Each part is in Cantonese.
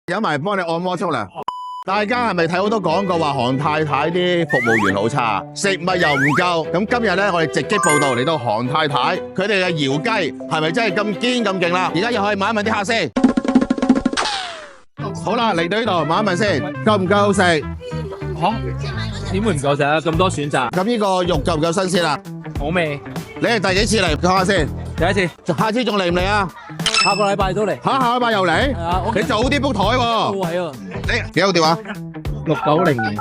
有埋幫你按摩沖涼。大家係咪睇好多廣告話韓太太啲服務員好差，食物又唔夠？咁今日咧，我哋直擊報道嚟到韓太太，佢哋嘅窯雞係咪真係咁堅咁勁啦？而家又可以問一問啲客先。好啦，嚟到呢度問一問先，夠唔夠食？點會唔夠食啊？咁多選擇。咁呢個肉夠唔夠新鮮啊？好味。你係第幾次嚟？講下先。第一次。下次仲嚟唔嚟啊？下個禮拜都嚟。下個禮拜又嚟？係啊。你早啲 book 台喎。都係喎。你幾號電話？690年。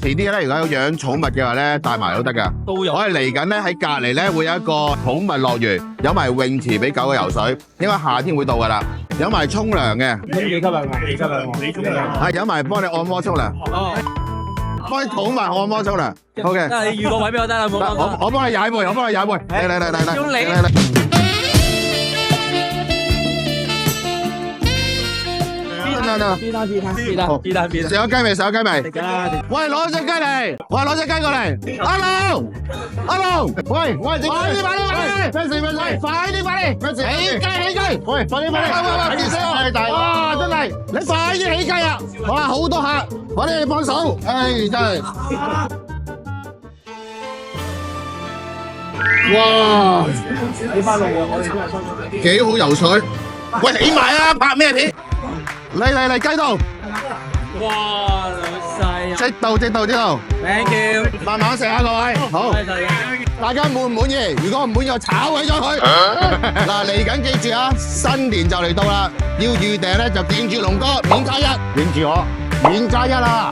遲啲咧，如果有養寵物嘅話咧，帶埋都得㗎。都有。我哋嚟緊咧喺隔離咧會有一個寵物樂園，有埋泳池俾狗嘅游水，應該夏天會到㗎啦。有埋沖涼嘅。咁幾級啊？幾級啊？你沖涼。係有埋幫你按摩沖涼。哦。幫你寵物按摩沖涼。好嘅。你預個位俾我得啦，冇問題。我幫你踩背，我幫你踩背。嚟。要你。邊食咗雞未？食咗雞未？食㗎啦。喂，攞隻雞嚟！喂，攞隻雞過嚟！阿龍，喂，快啲！咩事？快啲！起雞！喂，快啲！喂，大哇，真係你快啲起雞啊！哇，好多客，我哋幫手，唉，真係。哇！呢班路我哋都係收咗。幾好游水！喂，起埋啊！拍咩片？嚟雞度！哇，老細！即到。Thank you。慢慢食下各位。好。大家滿唔滿意？如果唔滿意，就炒鬼咗佢。嗱，嚟緊記住啊，新年就嚟到啦，要預訂咧就記住龍哥免加一，認住我免加一啦。